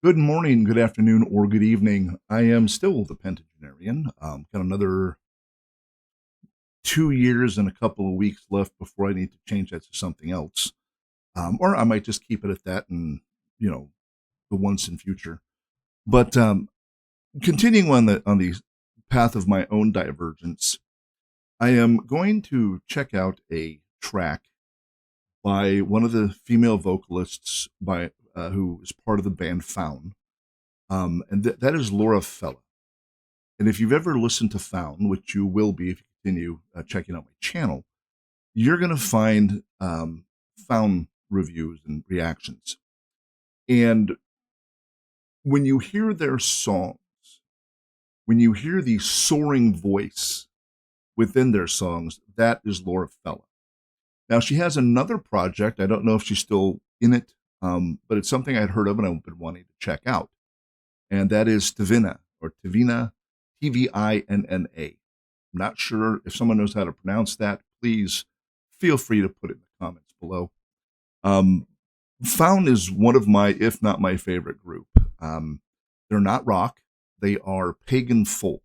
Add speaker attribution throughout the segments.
Speaker 1: Good morning, good afternoon, or good evening. I am still the Pentagenarian. Got another 2 years and a couple of weeks left before I need to change that to something else. Or I might just keep it at that and, you know, the once in future. But continuing on the path of my own divergence, I am going to check out a track by one of the female vocalists by who is part of the band FAUN. And that is Laura Fella. And if you've ever listened to FAUN, which you will be if you continue checking out my channel, you're going to find FAUN reviews and reactions. And when you hear their songs, when you hear the soaring voice within their songs, that is Laura Fella. Now, she has another project. I don't know if she's still in it, but it's something I'd heard of and I've been wanting to check out. And that is Tvinna, or Tvinna, Tvinna. I'm not sure if someone knows how to pronounce that. Please feel free to put it in the comments below. FAUN is one of my, if not my favorite group. They're not rock. They are pagan folk.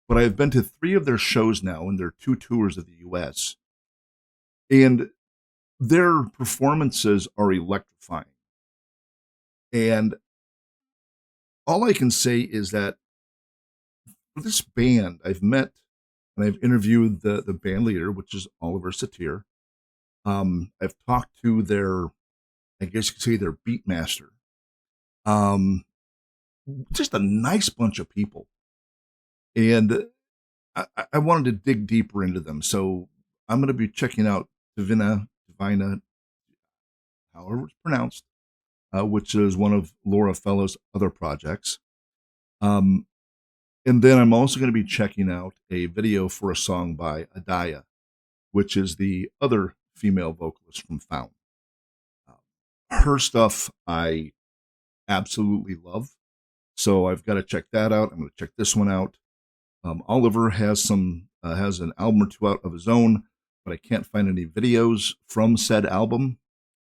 Speaker 1: But I've been to 3 of their shows now in their 2 tours of the U.S. And their performances are electrifying. And all I can say is that for this band, I've met and I've interviewed the band leader, which is Oliver Satir. I've talked to their, I guess you could say, their beat master. Just a nice bunch of people. And I wanted to dig deeper into them. So I'm going to be checking out Tvinna, however it's pronounced, which is one of Laura Fella's other projects. And then I'm also going to be checking out a video for a song by Adaya, which is the other female vocalist from FAUN. Her stuff I absolutely love, so I've got to check that out. I'm going to check this one out. Oliver has an album or 2 out of his own, but I can't find any videos from said album,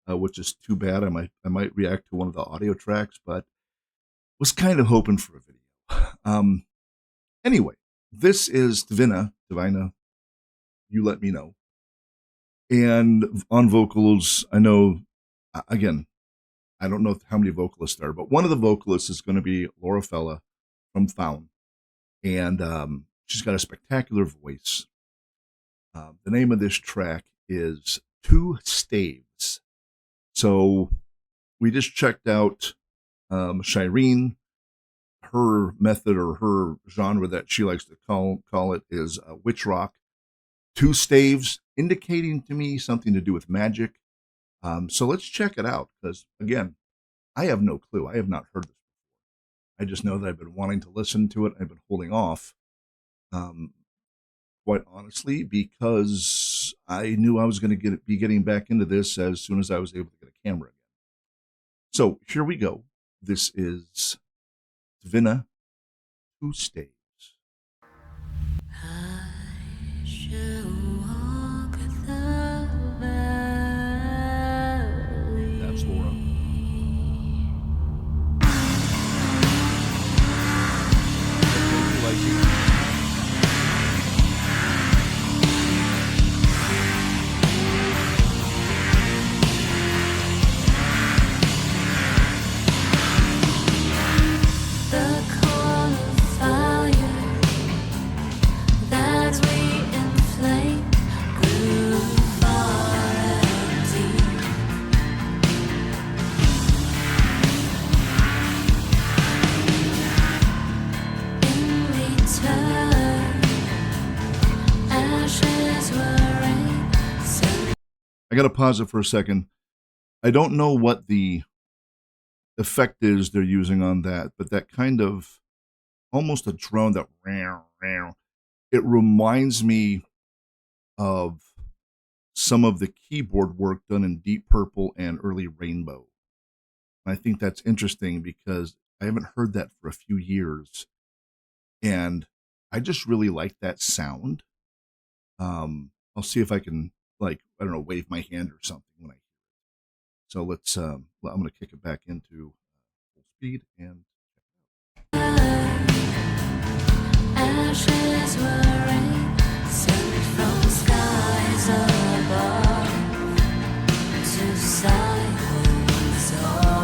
Speaker 1: which is too bad. I might react to one of the audio tracks, but was kind of hoping for a video. Anyway, this is Tvinna, you let me know. And on vocals, I know, again, I don't know how many vocalists there are, but one of the vocalists is going to be Laura Fella from FAUN. And she's got a spectacular voice. The name of this track is Two Staves. So we just checked out Shireen. Her method, or her genre that she likes to call it, is witch rock. 2 staves, indicating to me something to do with magic. So let's check it out, because again, I have no clue. I have not heard this before. I just know that I've been wanting to listen to it. I've been holding off, quite honestly, because I knew I was going to be getting back into this as soon as I was able to get a camera again. So here we go. This is Tvinna, 2 Staves. That's Laura. I got to pause it for a second. I don't know what the effect is they're using on that, but that kind of almost a drone that it reminds me of some of the keyboard work done in Deep Purple and early Rainbow. And I think that's interesting because I haven't heard that for a few years, and I just really like that sound. I'll see if I can, like, I don't know, wave my hand or something when I hear it. So let's, I'm going to kick it back into full speed and
Speaker 2: Ashes were rain sent from skies above to silence all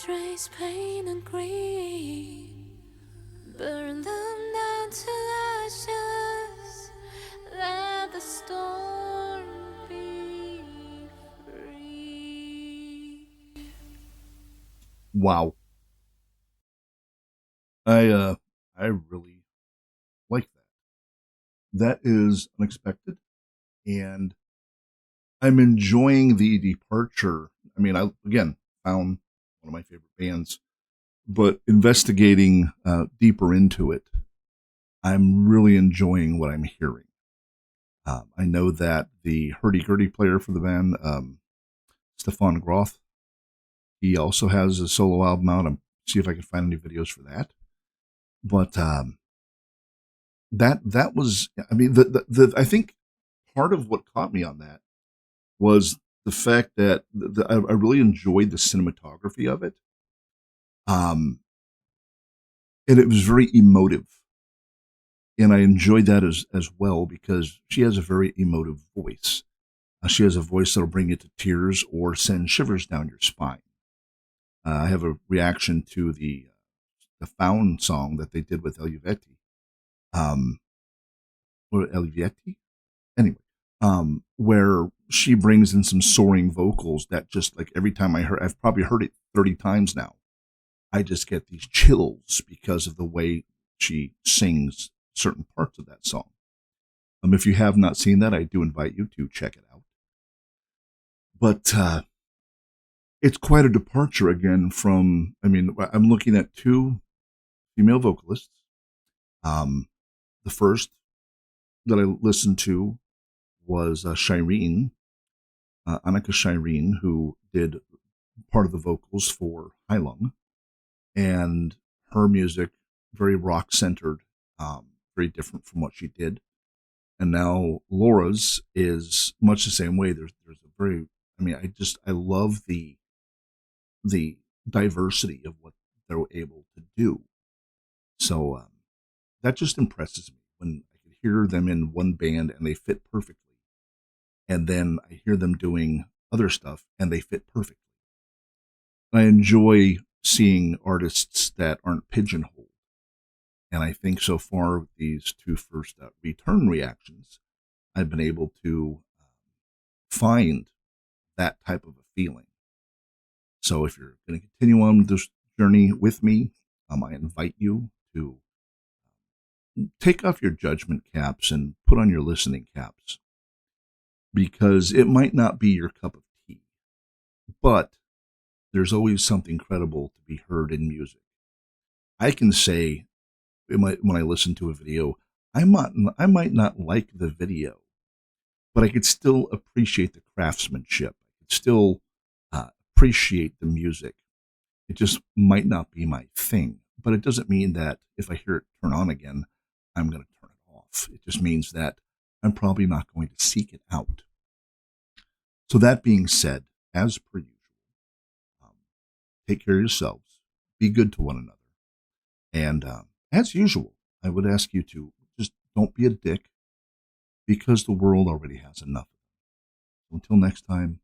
Speaker 2: trace pain and grief, burn them down to ashes, let the storm be free.
Speaker 1: Wow. I really like that. That is unexpected, and I'm enjoying the departure. I mean, I again found one of my favorite bands, but investigating deeper into it, I'm really enjoying what I'm hearing. I know that the hurdy-gurdy player for the band, Stefan Groth, he also has a solo album out. I'm see if I can find any videos for that. But that was, I mean, the I think part of what caught me on that was the fact that I really enjoyed the cinematography of it. Um, and it was very emotive. And I enjoyed that as well because she has a very emotive voice. She has a voice that'll bring you to tears or send shivers down your spine. I have a reaction to the FAUN song that they did with Eluveti. Um, or Eluveti? Anyway, where she brings in some soaring vocals that just like every time I've probably heard it 30 times now. I just get these chills because of the way she sings certain parts of that song. If you have not seen that, I do invite you to check it out. But it's quite a departure again from, I mean, I'm looking at two female vocalists. The first that I listened to was Shireen, Annika Shireen, who did part of the vocals for Heilung. And her music, very rock centered, very different from what she did. And now Laura's is much the same way. There's a very, I mean, I love the diversity of what they're able to do. So that just impresses me when I can hear them in one band and they fit perfectly, and then I hear them doing other stuff and they fit perfectly. I enjoy seeing artists that aren't pigeonholed. And I think so far with these two first return reactions, I've been able to find that type of a feeling. So if you're going to continue on this journey with me, I invite you to take off your judgment caps and put on your listening caps, because it might not be your cup of tea, but there's always something credible to be heard in music. I can say when I listen to a video, I might not like the video, but I could still appreciate the craftsmanship. I could still appreciate the music. It just might not be my thing, but it doesn't mean that if I hear it turn on again, I'm going to turn it off. It just means that I'm probably not going to seek it out. So that being said, as per usual, take care of yourselves, be good to one another, and as usual, I would ask you to just don't be a dick, because the world already has enough. Until next time,